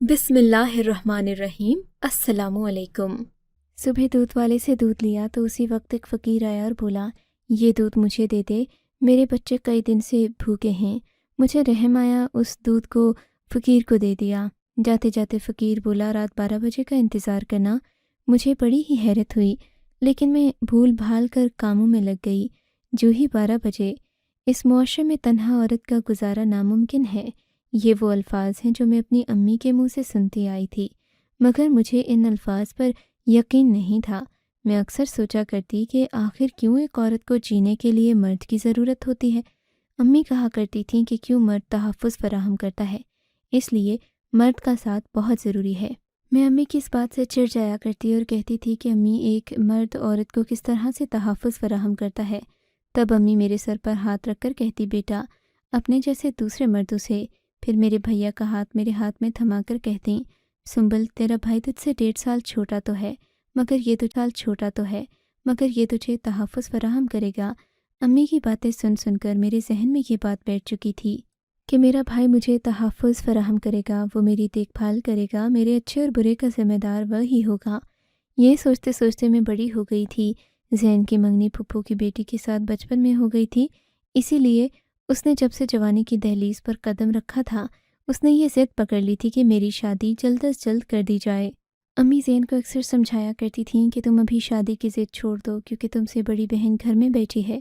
بسم اللہ الرحمن الرحیم۔ السلام علیکم۔ صبح دودھ والے سے دودھ لیا تو اسی وقت ایک فقیر آیا اور بولا، یہ دودھ مجھے دے دے، میرے بچے کئی دن سے بھوکے ہیں۔ مجھے رحم آیا، اس دودھ کو فقیر کو دے دیا۔ جاتے جاتے فقیر بولا، رات 12 بجے کا انتظار کرنا۔ مجھے بڑی ہی حیرت ہوئی، لیکن میں بھول بھال کر کاموں میں لگ گئی۔ جو ہی 12 بجے، اس معاشرے میں تنہا عورت کا گزارا ناممکن ہے، یہ وہ الفاظ ہیں جو میں اپنی امی کے منہ سے سنتی آئی تھی، مگر مجھے ان الفاظ پر یقین نہیں تھا۔ میں اکثر سوچا کرتی کہ آخر کیوں ایک عورت کو جینے کے لیے مرد کی ضرورت ہوتی ہے۔ امی کہا کرتی تھیں کہ کیوں مرد تحفظ فراہم کرتا ہے، اس لیے مرد کا ساتھ بہت ضروری ہے۔ میں امی کی اس بات سے چڑ جایا کرتی اور کہتی تھی کہ امی، ایک مرد عورت کو کس طرح سے تحفظ فراہم کرتا ہے؟ تب امی میرے سر پر ہاتھ رکھ کر کہتی، بیٹا، اپنے جیسے دوسرے مردوں سے۔ پھر میرے بھیا کا ہاتھ میرے ہاتھ میں تھما کر کہتی، سنبل، تیرا بھائی تجھ سے 1.5 سال چھوٹا تو ہے، مگر یہ تجھے تحفظ فراہم کرے گا۔ امی کی باتیں سن سن کر میرے ذہن میں یہ بات بیٹھ چکی تھی کہ میرا بھائی مجھے تحفظ فراہم کرے گا، وہ میری دیکھ بھال کرے گا، میرے اچھے اور برے کا ذمہ دار وہی ہوگا۔ یہ سوچتے سوچتے میں بڑی ہو گئی تھی۔ زین کی منگنی پھپھو کی بیٹی کے ساتھ بچپن میں ہو گئی تھی، اسی لیے اس نے جب سے جوانی کی دہلیز پر قدم رکھا تھا، اس نے یہ ضد پکڑ لی تھی کہ میری شادی جلد از جلد کر دی جائے۔ امی زین کو اکثر سمجھایا کرتی تھیں کہ تم ابھی شادی کی ضد چھوڑ دو، کیونکہ تم سے بڑی بہن گھر میں بیٹھی ہے،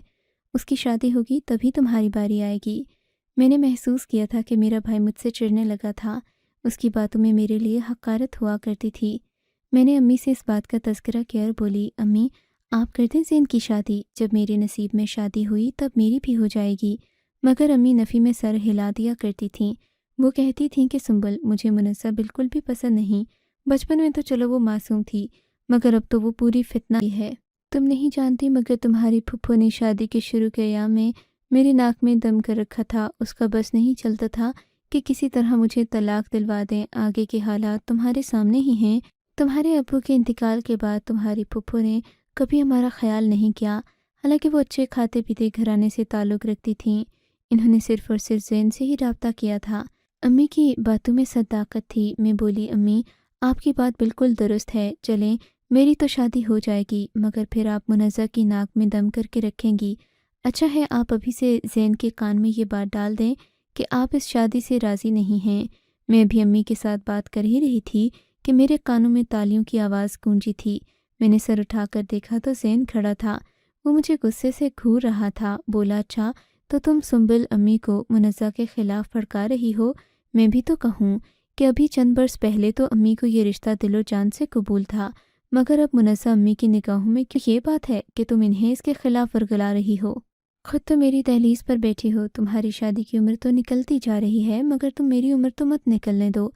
اس کی شادی ہوگی تبھی تمہاری باری آئے گی۔ میں نے محسوس کیا تھا کہ میرا بھائی مجھ سے چڑھنے لگا تھا، اس کی باتوں میں میرے لیے حقارت ہوا کرتی تھی۔ میں نے امی سے اس بات کا تذکرہ کیا اور بولی، امی، آپ کر دیں زین کی شادی، جب میرے نصیب میں شادی ہوئی تب میری بھی ہو جائے گی۔ مگر امی نفی میں سر ہلا دیا کرتی تھیں۔ وہ کہتی تھیں کہ سنبل، مجھے منزہ بالکل بھی پسند نہیں۔ بچپن میں تو چلو وہ معصوم تھی، مگر اب تو وہ پوری فتنہ ہی ہے۔ تم نہیں جانتی، مگر تمہاری پھپھو نے شادی کے شروع کے ایام میں میرے ناک میں دم کر رکھا تھا۔ اس کا بس نہیں چلتا تھا کہ کسی طرح مجھے طلاق دلوا دیں۔ آگے کے حالات تمہارے سامنے ہی ہیں۔ تمہارے ابو کے انتقال کے بعد تمہاری پھپھو نے کبھی ہمارا خیال نہیں کیا، حالانکہ وہ اچھے کھاتے پیتے گھرانے سے تعلق رکھتی تھیں۔ انہوں نے صرف اور صرف زین سے ہی رابطہ کیا تھا۔ امی کی باتوں میں صداقت تھی۔ میں بولی، امی، آپ کی بات بالکل درست ہے، چلیں، میری تو شادی ہو جائے گی، مگر پھر آپ منزہ کی ناک میں دم کر کے رکھیں گی۔ اچھا ہے آپ ابھی سے زین کے کان میں یہ بات ڈال دیں کہ آپ اس شادی سے راضی نہیں ہیں۔ میں ابھی امی کے ساتھ بات کر ہی رہی تھی کہ میرے کانوں میں تالیوں کی آواز گونجی تھی۔ میں نے سر اٹھا کر دیکھا تو زین کھڑا تھا۔ وہ مجھے غصے سے گھور رہا تھا۔ بولا، اچھا تو تم سنبل امی کو منزہ کے خلاف بھڑکا رہی ہو؟ میں بھی تو کہوں کہ ابھی چند برس پہلے تو امی کو یہ رشتہ دل و جان سے قبول تھا، مگر اب منزہ امی کی نگاہوں میں کیوں یہ بات ہے کہ تم انہیں اس کے خلاف ورگلا رہی ہو؟ خود تو میری دہلیز پر بیٹھی ہو، تمہاری شادی کی عمر تو نکلتی جا رہی ہے، مگر تم میری عمر تو مت نکلنے دو۔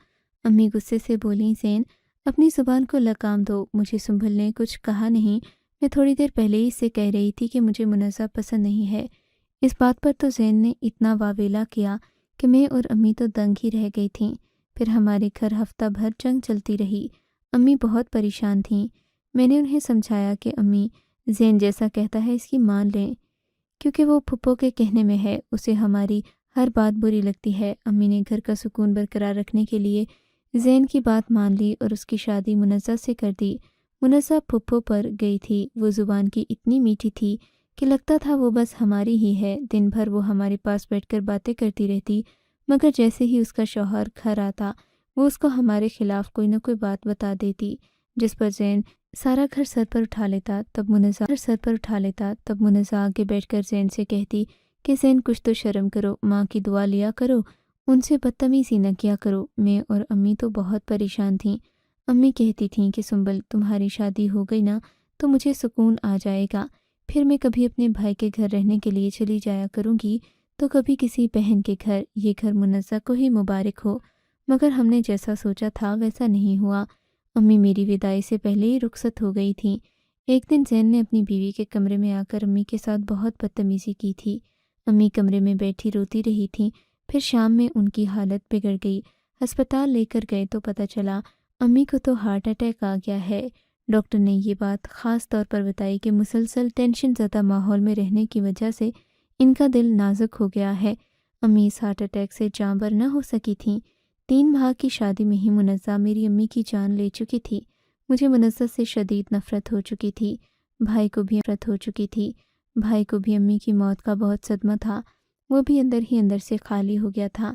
امی غصے سے بولیں، زین، اپنی زبان کو لگام دو۔ مجھے سنبل نے کچھ کہا نہیں۔ میں تھوڑی دیر پہلے ہی اس سے کہہ رہی تھی کہ مجھے منزہ پسند نہیں ہے۔ اس بات پر تو زین نے اتنا واویلا کیا کہ میں اور امی تو دنگ ہی رہ گئی تھیں۔ پھر ہمارے گھر ہفتہ بھر جنگ چلتی رہی۔ امی بہت پریشان تھیں۔ میں نے انہیں سمجھایا کہ امی، زین جیسا کہتا ہے اس کی مان لیں، کیونکہ وہ پھپھو کے کہنے میں ہے، اسے ہماری ہر بات بری لگتی ہے۔ امی نے گھر کا سکون برقرار رکھنے کے لیے زین کی بات مان لی اور اس کی شادی منزہ سے کر دی۔ منزہ پھپھو پر گئی تھی۔ وہ زبان کی اتنی میٹھی تھی کہ لگتا تھا وہ بس ہماری ہی ہے۔ دن بھر وہ ہمارے پاس بیٹھ کر باتیں کرتی رہتی، مگر جیسے ہی اس کا شوہر گھر آتا، وہ اس کو ہمارے خلاف کوئی نہ کوئی بات بتا دیتی، جس پر زین سارا گھر سر پر اٹھا لیتا۔ تب منزہ آگے بیٹھ کر زین سے کہتی کہ زین، کچھ تو شرم کرو، ماں کی دعا لیا کرو، ان سے بدتمیزی نہ کیا کرو۔ میں اور امی تو بہت پریشان تھیں۔ امی کہتی تھیں کہ سنبل، تمہاری شادی ہو گئی نا تو مجھے سکون آ جائے گا، پھر میں کبھی اپنے بھائی کے گھر رہنے کے لیے چلی جایا کروں گی، تو کبھی کسی بہن کے گھر۔ یہ گھر منزہ کو ہی مبارک ہو۔ مگر ہم نے جیسا سوچا تھا ویسا نہیں ہوا۔ امی میری وداعی سے پہلے ہی رخصت ہو گئی تھیں۔ ایک دن زین نے اپنی بیوی کے کمرے میں آ کر امی کے ساتھ بہت بدتمیزی کی تھی۔ امی کمرے میں بیٹھی روتی رہی تھیں۔ پھر شام میں ان کی حالت بگڑ گئی۔ ہسپتال لے کر گئے تو پتہ چلا امی کو تو ہارٹ اٹیک آ گیا ہے۔ ڈاکٹر نے یہ بات خاص طور پر بتائی کہ مسلسل ٹینشن زدہ ماحول میں رہنے کی وجہ سے ان کا دل نازک ہو گیا ہے۔ امی اس ہارٹ اٹیک سے جاں بر نہ ہو سکی تھیں۔ 3 بھائی کی شادی میں ہی منزہ میری امی کی جان لے چکی تھی۔ مجھے منزہ سے شدید نفرت ہو چکی تھی، بھائی کو بھی نفرت ہو چکی تھی۔ بھائی کو بھی امی کی موت کا بہت صدمہ تھا، وہ بھی اندر ہی اندر سے خالی ہو گیا تھا۔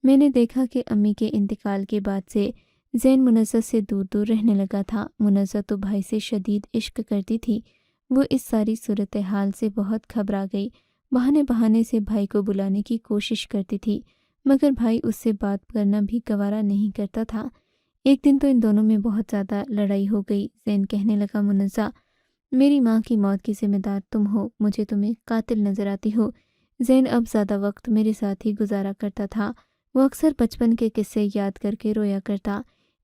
میں نے دیکھا کہ امی کے انتقال کے بعد سے زین منزہ سے دور دور رہنے لگا تھا۔ منزہ تو بھائی سے شدید عشق کرتی تھی۔ وہ اس ساری صورتحال سے بہت گھبرا گئی، بہانے بہانے سے بھائی کو بلانے کی کوشش کرتی تھی، مگر بھائی اس سے بات کرنا بھی گوارا نہیں کرتا تھا۔ ایک دن تو ان دونوں میں بہت زیادہ لڑائی ہو گئی۔ زین کہنے لگا، منزہ، میری ماں کی موت کی ذمہ دار تم ہو، مجھے تمہیں قاتل نظر آتی ہو۔ زین اب زیادہ وقت میرے ساتھ ہی گزارا کرتا تھا، وہ اکثر بچپن کے قصے یاد کر کے رویا کرتا۔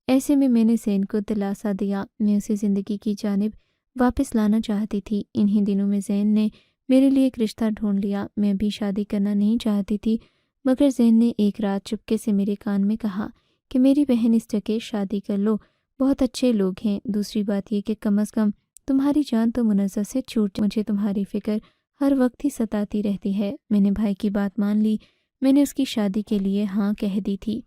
ایسے میں نے زین کو دلاسا دیا، میں اسے زندگی کی جانب واپس لانا چاہتی تھی۔ انہی دنوں میں زین نے میرے لیے ایک رشتہ ڈھونڈ لیا۔ میں بھی شادی کرنا نہیں چاہتی تھی، مگر زین نے ایک رات چپکے سے میرے کان میں کہا کہ میری بہن اس جگہ شادی کر لو، بہت اچھے لوگ ہیں، دوسری بات یہ کہ کم از کم تمہاری جان تو منزہ سے چھوٹ، مجھے تمہاری فکر ہر وقت ہی ستاتی رہتی ہے۔ میں نے بھائی کی بات مان لی، میں نے اس کی شادی کے لیے ہاں کہہ دی تھی،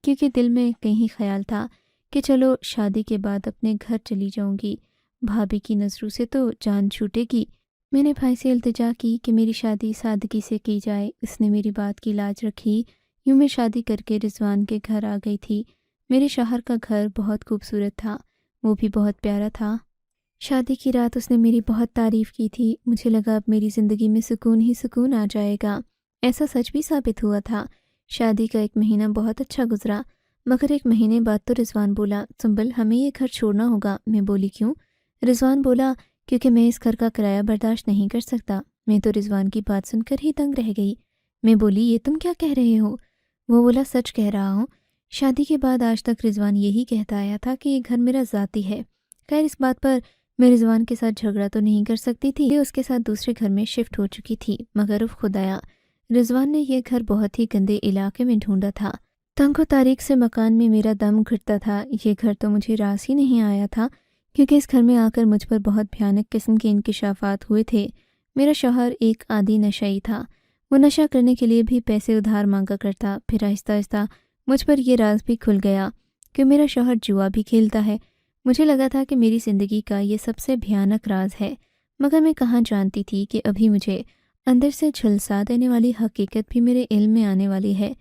کیونکہ دل میں کہیں خیال تھا کہ چلو شادی کے بعد اپنے گھر چلی جاؤں گی، بھابھی کی نظروں سے تو جان چھوٹے گی۔ میں نے بھائی سے التجا کی کہ میری شادی سادگی سے کی جائے، اس نے میری بات کی لاج رکھی۔ یوں میں شادی کر کے رضوان کے گھر آ گئی تھی۔ میرے شوہر کا گھر بہت خوبصورت تھا، وہ بھی بہت پیارا تھا۔ شادی کی رات اس نے میری بہت تعریف کی تھی، مجھے لگا اب میری زندگی میں سکون ہی سکون آ جائے گا۔ ایسا سچ بھی ثابت ہوا تھا۔ شادی کا 1 مہینہ بہت اچھا گزرا، مگر 1 مہینے بعد تو رضوان بولا، سنبل ہمیں یہ گھر چھوڑنا ہوگا۔ میں بولی کیوں؟ رضوان بولا کیونکہ میں اس گھر کا کرایہ برداشت نہیں کر سکتا۔ میں تو رضوان کی بات سن کر ہی دنگ رہ گئی۔ میں بولی یہ تم کیا کہہ رہے ہو؟ وہ بولا سچ کہہ رہا ہوں، شادی کے بعد آج تک رضوان یہی کہتا آیا تھا کہ یہ گھر میرا ذاتی ہے۔ خیر اس بات پر میں رضوان کے ساتھ جھگڑا تو نہیں کر سکتی تھی، یہ اس کے ساتھ دوسرے گھر میں شفٹ ہو چکی تھی، مگر اب خدایا رضوان نے یہ گھر بہت ہی گندے علاقے میں ڈھونڈا تھا۔ تنگ و تاریک سے مکان میں میرا دم گھٹتا تھا۔ یہ گھر تو مجھے راس ہی نہیں آیا تھا، کیونکہ اس گھر میں آ کر مجھ پر بہت بھیانک قسم کے انکشافات ہوئے تھے۔ میرا شوہر ایک عادی نشئی تھا، وہ نشہ کرنے کے لیے بھی پیسے ادھار مانگا کرتا۔ پھر آہستہ آہستہ مجھ پر یہ راز بھی کھل گیا کہ میرا شوہر جوا بھی کھیلتا ہے۔ مجھے لگا تھا کہ میری زندگی کا یہ سب سے بھیانک راز ہے، مگر میں کہاں جانتی تھی کہ ابھی مجھے اندر سے جھلسا دینے والی حقیقت بھی میرے علم میں آنے والی ہے۔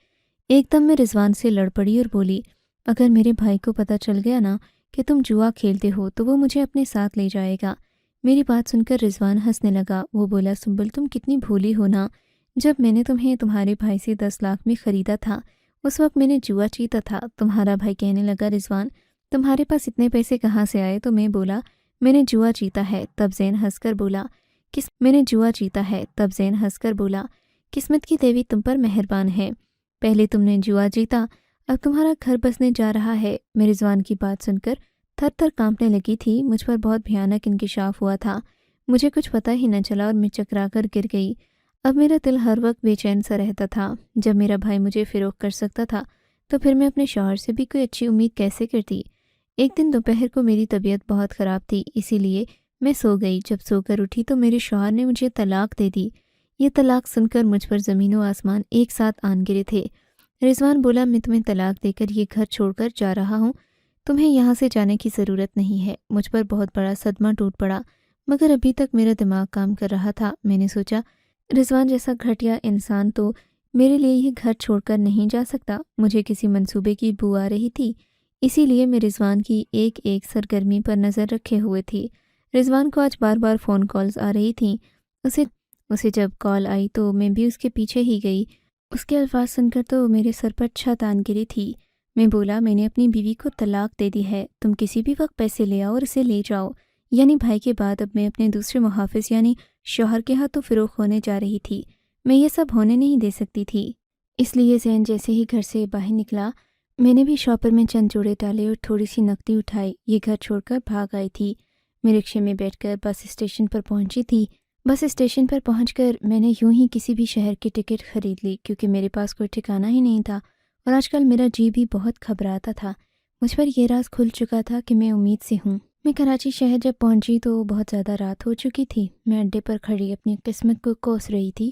ایک دم میں رضوان سے لڑ پڑی اور بولی، اگر میرے بھائی کو پتہ چل گیا نا کہ تم جوا کھیلتے ہو تو وہ مجھے اپنے ساتھ لے جائے گا۔ میری بات سن کر رضوان ہنسنے لگا۔ وہ بولا، سنبل تم کتنی بھولی ہو نا، جب میں نے تمہیں تمہارے بھائی سے 10 لاکھ میں خریدا تھا اس وقت میں نے جوا جیتا تھا۔ تمہارا بھائی کہنے لگا، رضوان تمہارے پاس اتنے پیسے کہاں سے آئے؟ تو میں بولا، میں نے جوا جیتا ہے۔ تب زین ہنس کر بولا، میں نے جوا جیتا ہے۔ تب زین ہنس کر بولا، قسمت کی دیوی تم پر مہربان ہے، پہلے تم نے جوا جیتا، اب تمہارا گھر بسنے جا رہا ہے۔ میں رضوان کی بات سن کر تھر تھر کانپنے لگی تھی، مجھ پر بہت بھیانک انکشاف ہوا تھا، مجھے کچھ پتہ ہی نہ چلا اور میں چکرا کر گر گئی۔ اب میرا دل ہر وقت بے چین سا رہتا تھا۔ جب میرا بھائی مجھے فروخت کر سکتا تھا تو پھر میں اپنے شوہر سے بھی کوئی اچھی امید کیسے کرتی؟ ایک دن دوپہر کو میری طبیعت بہت خراب تھی، اسی لیے میں سو گئی۔ جب سو کر اٹھی تو میرے شوہر نے مجھے طلاق دے دی۔ یہ طلاق سن کر مجھ پر زمین و آسمان ایک ساتھ آن گرے تھے۔ رضوان بولا، میں تمہیں طلاق دے کر یہ گھر چھوڑ کر جا رہا ہوں، تمہیں یہاں سے جانے کی ضرورت نہیں ہے۔ مجھ پر بہت بڑا صدمہ ٹوٹ پڑا، مگر ابھی تک میرا دماغ کام کر رہا تھا۔ میں نے سوچا رضوان جیسا گھٹیا انسان تو میرے لیے یہ گھر چھوڑ کر نہیں جا سکتا۔ مجھے کسی منصوبے کی بو آ رہی تھی، اسی لیے میں رضوان کی ایک ایک سرگرمی پر نظر رکھے ہوئے تھی۔ رضوان کو آج بار بار فون کالز آ رہی تھیں۔ اسے جب کال آئی تو میں بھی اس کے پیچھے ہی گئی۔ اس کے الفاظ سن کر تو میرے سر پر چھت آن گری تھی۔ میں بولا، میں نے اپنی بیوی کو طلاق دے دی ہے، تم کسی بھی وقت پیسے لے آؤ اور اسے لے جاؤ۔ یعنی بھائی کے بعد اب میں اپنے دوسرے محافظ یعنی شوہر کے ہاتھوں فروخت ہونے جا رہی تھی۔ میں یہ سب ہونے نہیں دے سکتی تھی۔ اس لیے زین جیسے ہی گھر سے باہر نکلا، میں نے بھی شاپر میں چند جوڑے ڈالے اور تھوڑی سی نقدی اٹھائی۔ یہ گھر چھوڑ کر بھاگ آئی تھی۔ میں رکشے میں بیٹھ کر بس اسٹیشن پر پہنچی تھی۔ بس اسٹیشن پر پہنچ کر میں نے یوں ہی کسی بھی شہر کی ٹکٹ خرید لی، کیونکہ میرے پاس کوئی ٹھکانہ ہی نہیں تھا اور آج کل میرا جی بھی بہت گھبراتا تھا۔ مجھ پر یہ راز کھل چکا تھا کہ میں امید سے ہوں۔ میں کراچی شہر جب پہنچی تو بہت زیادہ رات ہو چکی تھی۔ میں اڈے پر کھڑی اپنی قسمت کو کوس رہی تھی،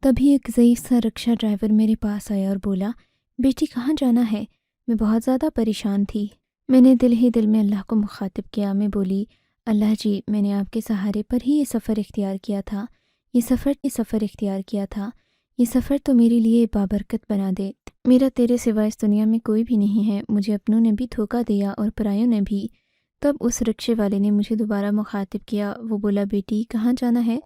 تبھی ایک ضعیف سا رکشہ ڈرائیور میرے پاس آیا اور بولا، بیٹی کہاں جانا ہے؟ میں بہت زیادہ پریشان تھی۔ میں نے دل ہی دل میں اللہ کو مخاطب کیا۔ میں بولی، اللہ جی، میں نے آپ کے سہارے پر ہی یہ سفر اختیار کیا تھا، یہ سفر اختیار کیا تھا، یہ سفر تو میرے لیے بابرکت بنا دے۔ میرا تیرے سوا اس دنیا میں کوئی بھی نہیں ہے، مجھے اپنوں نے بھی دھوکہ دیا اور پرایوں نے بھی۔ تب اس رکشے والے نے مجھے دوبارہ مخاطب کیا۔ وہ بولا، بیٹی کہاں جانا ہے؟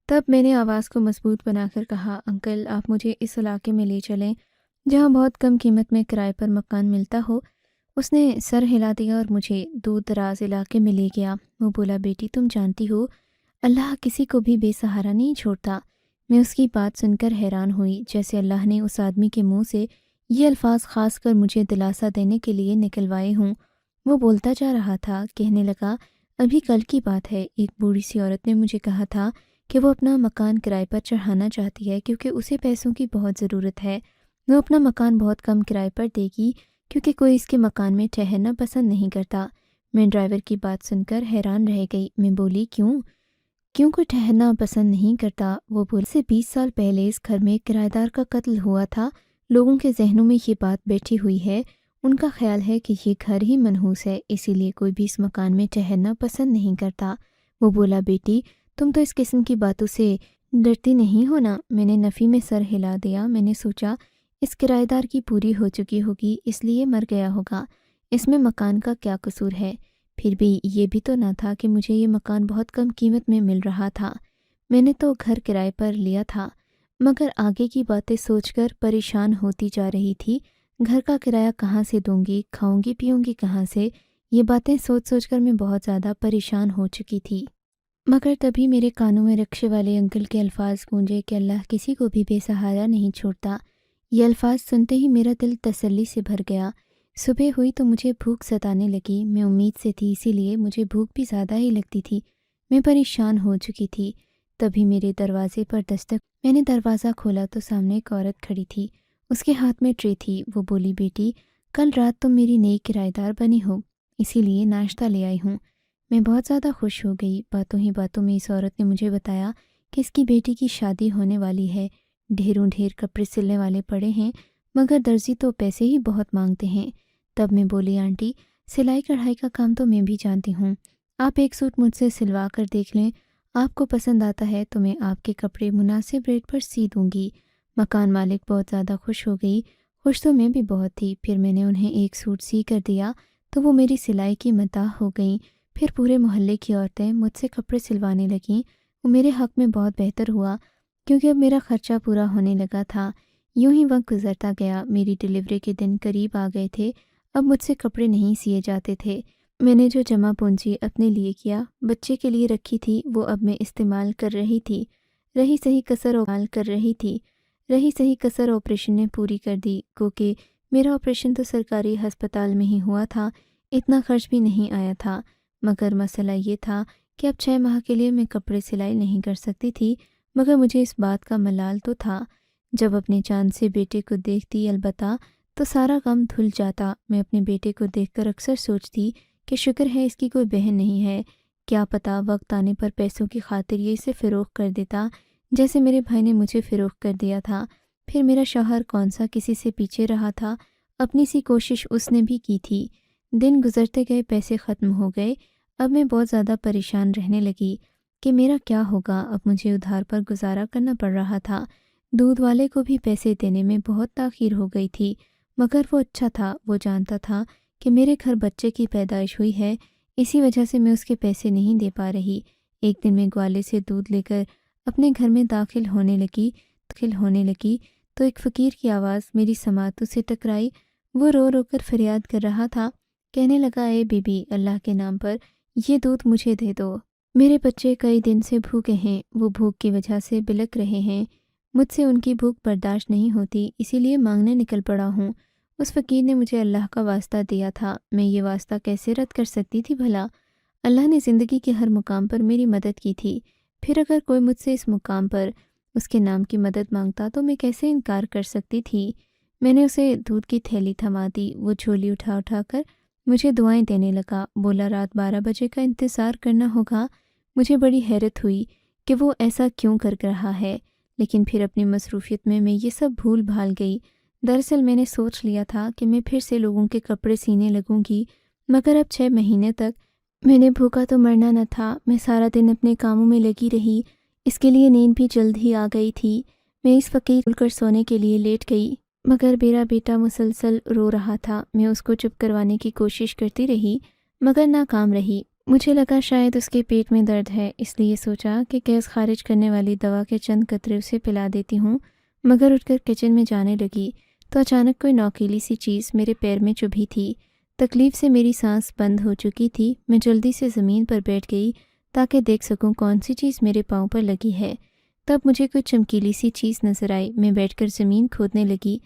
تب میں نے آواز کو مضبوط بنا کر کہا، انکل آپ مجھے اس علاقے میں لے چلیں جہاں بہت کم قیمت میں کرائے پر مکان ملتا ہو۔ اس نے سر ہلا دیا اور مجھے دور دراز علاقے میں لے گیا۔ وہ بولا، بیٹی تم جانتی ہو اللہ کسی کو بھی بے سہارا نہیں چھوڑتا۔ میں اس کی بات سن کر حیران ہوئی، جیسے اللہ نے اس آدمی کے منہ سے یہ الفاظ خاص کر مجھے دلاسا دینے کے لیے نکلوائے ہوں۔ وہ بولتا جا رہا تھا، کہنے لگا، ابھی کل کی بات ہے، ایک بوڑھی سی عورت نے مجھے کہا تھا کہ وہ اپنا مکان کرائے پر چڑھانا چاہتی ہے کیونکہ اسے پیسوں کی بہت ضرورت ہے۔ وہ اپنا مکان بہت کم کرائے پر دے گی کیونکہ کوئی اس کے مکان میں ٹھہرنا پسند نہیں کرتا۔ میں ڈرائیور کی بات سن کر حیران رہ گئی۔ میں بولی، کیوں کوئی ٹھہرنا پسند نہیں کرتا؟ وہ بولی، سے 20 سال پہلے اس گھر میں کرایہ دار کا قتل ہوا تھا، لوگوں کے ذہنوں میں یہ بات بیٹھی ہوئی ہے، ان کا خیال ہے کہ یہ گھر ہی منحوس ہے، اسی لیے کوئی بھی اس مکان میں ٹھہرنا پسند نہیں کرتا۔ وہ بولا، بیٹی تم تو اس قسم کی باتوں سے ڈرتی نہیں ہو نا؟ میں نے نفی میں سر ہلا دیا۔ میں نے سوچا اس کرایہ دار کی پوری ہو چکی ہوگی، اس لیے مر گیا ہوگا، اس میں مکان کا کیا قصور ہے؟ پھر بھی یہ بھی تو نہ تھا کہ مجھے یہ مکان بہت کم قیمت میں مل رہا تھا، میں نے تو گھر کرائے پر لیا تھا۔ مگر آگے کی باتیں سوچ کر پریشان ہوتی جا رہی تھی۔ گھر کا کرایہ کہاں سے دوں گی، کھاؤں گی پیوں گی کہاں سے؟ یہ باتیں سوچ کر میں بہت زیادہ پریشان ہو چکی تھی۔ مگر تبھی میرے کانوں میں رکشے والے انکل کے الفاظ گونجے کہ اللہ کسی کو بھی بے سہارا نہیں چھوڑتا۔ یہ الفاظ سنتے ہی میرا دل تسلی سے بھر گیا۔ صبح ہوئی تو مجھے بھوک ستانے لگی۔ میں امید سے تھی، اسی لیے مجھے بھوک بھی زیادہ ہی لگتی تھی۔ میں پریشان ہو چکی تھی۔ تبھی میرے دروازے پر دستک۔ میں نے دروازہ کھولا تو سامنے ایک عورت کھڑی تھی، اس کے ہاتھ میں ٹرے تھی۔ وہ بولی، بیٹی کل رات تم میری نئی کرایہ دار بنی ہو، اسی لیے ناشتہ لے آئی ہوں۔ میں بہت زیادہ خوش ہو گئی۔ باتوں ہی باتوں میں اس عورت نے مجھے بتایا کہ اس کی بیٹی کی شادی ہونے والی ہے، ڈھیر کپڑے سلنے والے پڑے ہیں، مگر درزی تو پیسے ہی بہت مانگتے ہیں۔ تب میں بولی، آنٹی سلائی کڑھائی کا کام تو میں بھی جانتی ہوں، آپ ایک سوٹ مجھ سے سلوا کر دیکھ لیں، آپ کو پسند آتا ہے تو میں آپ کے کپڑے مناسب ریٹ پر سی دوں گی۔ مکان مالک بہت زیادہ خوش ہو گئی، خوش تو میں بھی بہت تھی۔ پھر میں نے انہیں ایک سوٹ سی کر دیا تو وہ میری سلائی کی مداح ہو گئیں۔ پھر پورے محلے کی عورتیں مجھ سے کپڑے سلوانے لگیں۔ وہ میرے حق میں بہت بہتر ہوا کیونکہ اب میرا خرچہ پورا ہونے لگا تھا۔ یوں ہی وقت گزرتا گیا، میری ڈیلیوری کے دن قریب آ گئے تھے۔ اب مجھ سے کپڑے نہیں سیے جاتے تھے۔ میں نے جو جمع پونجی اپنے لیے کیا، بچے کے لیے رکھی تھی، وہ اب میں استعمال کر رہی تھی۔ رہی صحیح کسر آپریشن نے پوری کر دی، کیونکہ میرا آپریشن تو سرکاری ہسپتال میں ہی ہوا تھا، اتنا خرچ بھی نہیں آیا تھا۔ مگر مسئلہ یہ تھا کہ اب 6 ماہ کے لیے میں کپڑے سلائی نہیں کر سکتی تھی۔ مگر مجھے اس بات کا ملال تو تھا، جب اپنے چاند سے بیٹے کو دیکھتی البتہ تو سارا غم دھل جاتا۔ میں اپنے بیٹے کو دیکھ کر اکثر سوچتی کہ شکر ہے اس کی کوئی بہن نہیں ہے، کیا پتہ وقت آنے پر پیسوں کی خاطر یہ اسے فروخت کر دیتا جیسے میرے بھائی نے مجھے فروخت کر دیا تھا۔ پھر میرا شوہر کون سا کسی سے پیچھے رہا تھا، اپنی سی کوشش اس نے بھی کی تھی۔ دن گزرتے گئے، پیسے ختم ہو گئے۔ اب میں بہت زیادہ پریشان رہنے لگی کہ میرا کیا ہوگا۔ اب مجھے ادھار پر گزارا کرنا پڑ رہا تھا۔ دودھ والے کو بھی پیسے دینے میں بہت تاخیر ہو گئی تھی، مگر وہ اچھا تھا، وہ جانتا تھا کہ میرے گھر بچے کی پیدائش ہوئی ہے، اسی وجہ سے میں اس کے پیسے نہیں دے پا رہی۔ ایک دن میں گوالے سے دودھ لے کر اپنے گھر میں داخل ہونے لگی تو ایک فقیر کی آواز میری سماعتوں سے ٹکرائی۔ وہ رو رو کر فریاد کر رہا تھا، کہنے لگا، اے بی بی، اللہ کے نام پر یہ دودھ مجھے دے دو، میرے بچے کئی دن سے بھوکے ہیں، وہ بھوک کی وجہ سے بلک رہے ہیں، مجھ سے ان کی بھوک برداشت نہیں ہوتی، اسی لیے مانگنے نکل پڑا ہوں۔ اس فقیر نے مجھے اللہ کا واسطہ دیا تھا، میں یہ واسطہ کیسے رد کر سکتی تھی بھلا؟ اللہ نے زندگی کے ہر مقام پر میری مدد کی تھی، پھر اگر کوئی مجھ سے اس مقام پر اس کے نام کی مدد مانگتا تو میں کیسے انکار کر سکتی تھی؟ میں نے اسے دودھ کی تھیلی تھما دی۔ وہ جھولی اٹھا کر مجھے دعائیں دینے لگا، بولا رات 12 بجے کا انتظار کرنا ہوگا۔ مجھے بڑی حیرت ہوئی کہ وہ ایسا کیوں کر رہا ہے، لیکن پھر اپنی مصروفیت میں یہ سب بھول بھال گئی۔ دراصل میں نے سوچ لیا تھا کہ میں پھر سے لوگوں کے کپڑے سینے لگوں گی، مگر اب 6 مہینے تک میں نے بھوکا تو مرنا نہ تھا۔ میں سارا دن اپنے کاموں میں لگی رہی، اس کے لیے نیند بھی جلد ہی آ گئی تھی۔ میں اس فقیر کھل کر سونے کے لیے لیٹ گئی، مگر میرا بیٹا مسلسل رو رہا تھا۔ میں اس کو چپ کروانے کی کوشش کرتی رہی مگر ناکام رہی۔ مجھے لگا شاید اس کے پیٹ میں درد ہے، اس لیے سوچا کہ گیس خارج کرنے والی دوا کے چند قطرے اسے پلا دیتی ہوں، مگر اٹھ کر کچن میں جانے لگی تو اچانک کوئی نوکیلی سی چیز میرے پیر میں چبھی تھی۔ تکلیف سے میری سانس بند ہو چکی تھی۔ میں جلدی سے زمین پر بیٹھ گئی تاکہ دیکھ سکوں کون سی چیز میرے پاؤں پر لگی ہے۔ تب مجھے کوئی چمکیلی سی چیز نظر آئی۔ میں بیٹھ کر زمین کھودنے لگی۔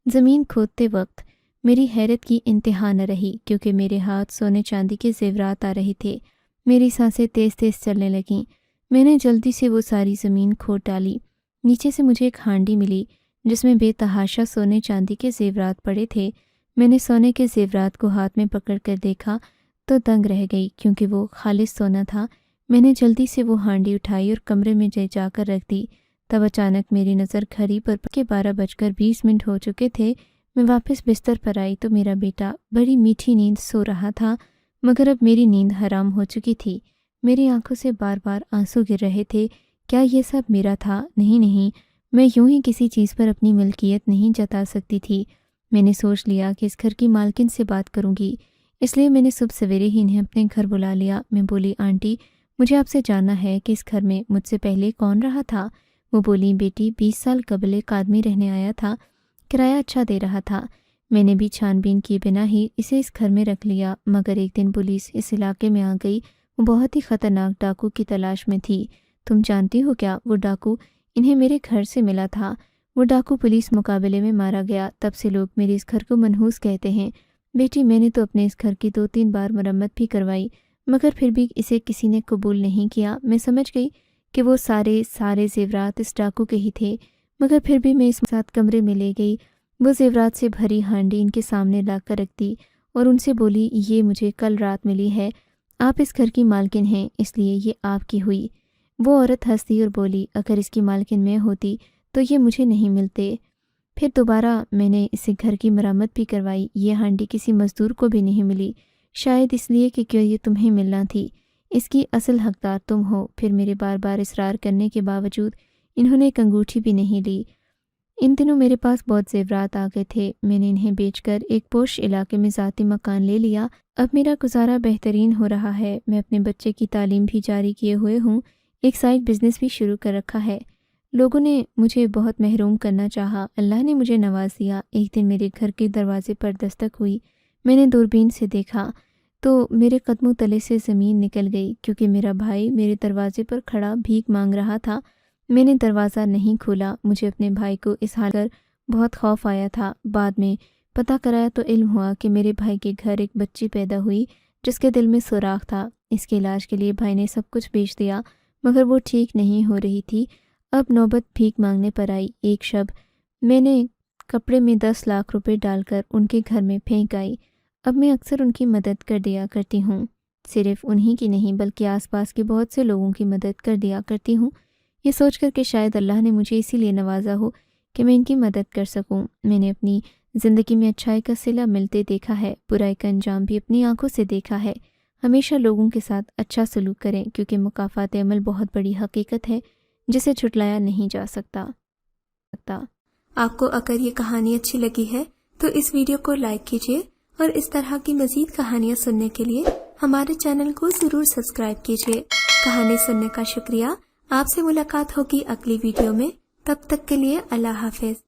زمین کھودتے وقت میری حیرت کی انتہا نہ رہی، کیونکہ میرے ہاتھ سونے چاندی کے زیورات آ رہے تھے۔ میری سانسیں تیز تیز چلنے لگیں۔ میں نے جلدی سے وہ ساری زمین کھود ڈالی۔ نیچے سے مجھے ایک ہانڈی ملی جس میں بے تحاشا سونے چاندی کے زیورات پڑے تھے۔ میں نے سونے کے زیورات کو ہاتھ میں پکڑ کر دیکھا تو دنگ رہ گئی، کیونکہ وہ خالص سونا تھا۔ میں نے جلدی سے وہ ہانڈی اٹھائی اور کمرے میں جا کر رکھ دی۔ تب اچانک میری نظر گھڑی پر کہ 12:20 ہو چکے تھے۔ میں واپس بستر پر آئی تو میرا بیٹا بڑی میٹھی نیند سو رہا تھا، مگر اب میری نیند حرام ہو چکی تھی۔ میری آنکھوں سے بار بار آنسو گر رہے تھے۔ کیا یہ سب میرا تھا؟ نہیں، میں یوں ہی کسی چیز پر اپنی ملکیت نہیں جتا سکتی تھی۔ میں نے سوچ لیا کہ اس گھر کی مالکن سے بات کروں گی، اس لیے میں نے صبح سویرے ہی انہیں اپنے گھر بلا لیا۔ میں بولی، آنٹی مجھے آپ سے جاننا ہے کہ اس گھر میں مجھ سے پہلے کون رہا تھا؟ وہ بولی، بیٹی 20 سال قبل ایک آدمی رہنے آیا تھا، کرایہ اچھا دے رہا تھا۔ میں نے بھی چھان بین کیے بنا ہی اسے اس گھر میں رکھ لیا، مگر ایک دن پولیس اس علاقے میں آ گئی۔ وہ بہت ہی خطرناک ڈاکو کی تلاش میں تھی۔ تم جانتی ہو کیا، وہ ڈاکو انہیں میرے گھر سے ملا تھا۔ وہ ڈاکو پولیس مقابلے میں مارا گیا، تب سے لوگ میرے اس گھر کو منحوس کہتے ہیں۔ بیٹی میں نے تو اپنے اس گھر کی 2-3 بار مرمت بھی کروائی، مگر پھر بھی اسے کسی نے قبول نہیں کیا۔ میں سمجھ گئی کہ وہ سارے زیورات اس ڈاکو کے ہی تھے، مگر پھر بھی میں اس ساتھ کمرے میں لے گئی۔ وہ زیورات سے بھری ہانڈی ان کے سامنے لا کر رکھ دی اور ان سے بولی، یہ مجھے کل رات ملی ہے، آپ اس گھر کی مالکن ہیں، اس لیے یہ آپ کی ہوئی۔ وہ عورت ہنس دی اور بولی، اگر اس کی مالکن میں ہوتی تو یہ مجھے نہیں ملتے۔ پھر دوبارہ میں نے اسے گھر کی مرمت بھی کروائی۔ یہ ہانڈی کسی مزدور کو بھی نہیں ملی، شاید اس لیے کہ یہ تمہیں ملنا تھی، اس کی اصل حقدار تم ہو۔ پھر میرے بار بار اصرار کرنے کے باوجود انہوں نے ایک انگوٹھی بھی نہیں لی۔ ان دنوں میرے پاس بہت زیورات آ گئے تھے۔ میں نے انہیں بیچ کر ایک پوش علاقے میں ذاتی مکان لے لیا۔ اب میرا گزارا بہترین ہو رہا ہے۔ میں اپنے بچے کی تعلیم بھی جاری کیے ہوئے ہوں، ایک سائیڈ بزنس بھی شروع کر رکھا ہے۔ لوگوں نے مجھے بہت محروم کرنا چاہا، اللہ نے مجھے نواز دیا۔ ایک دن میرے گھر کے دروازے پر دستک ہوئی۔ میں نے دوربین سے دیکھا تو میرے قدموں تلے سے زمین نکل گئی، کیونکہ میرا بھائی میرے دروازے پر کھڑا بھیک مانگ رہا تھا۔ میں نے دروازہ نہیں کھولا۔ مجھے اپنے بھائی کو اس حال پر بہت خوف آیا تھا۔ بعد میں پتہ کرایا تو علم ہوا کہ میرے بھائی کے گھر ایک بچی پیدا ہوئی جس کے دل میں سوراخ تھا۔ اس کے علاج کے لیے بھائی نے سب کچھ بیچ دیا، مگر وہ ٹھیک نہیں ہو رہی تھی۔ اب نوبت بھیک مانگنے پر آئی۔ ایک شب میں نے کپڑے میں 10 لاکھ روپے ڈال کر ان کے گھر میں پھینک آئی۔ اب میں اکثر ان کی مدد کر دیا کرتی ہوں، صرف انہی کی نہیں بلکہ آس پاس کے بہت سے لوگوں کی مدد کر دیا کرتی ہوں، یہ سوچ کر کہ شاید اللہ نے مجھے اسی لیے نوازا ہو کہ میں ان کی مدد کر سکوں۔ میں نے اپنی زندگی میں اچھائی کا صلہ ملتے دیکھا ہے، برائی کا انجام بھی اپنی آنکھوں سے دیکھا ہے۔ ہمیشہ لوگوں کے ساتھ اچھا سلوک کریں، کیونکہ مکافات عمل بہت بڑی حقیقت ہے جسے جھٹلایا نہیں جا سکتا۔ آپ کو اگر یہ کہانی اچھی لگی ہے تو اس ویڈیو کو لائک کیجیے اور اس طرح کی مزید کہانیاں سننے کے لیے ہمارے چینل کو ضرور سبسکرائب کیجیے۔ کہانی سننے کا شکریہ۔ آپ سے ملاقات ہوگی اگلی ویڈیو میں، تب تک کے لیے اللہ حافظ۔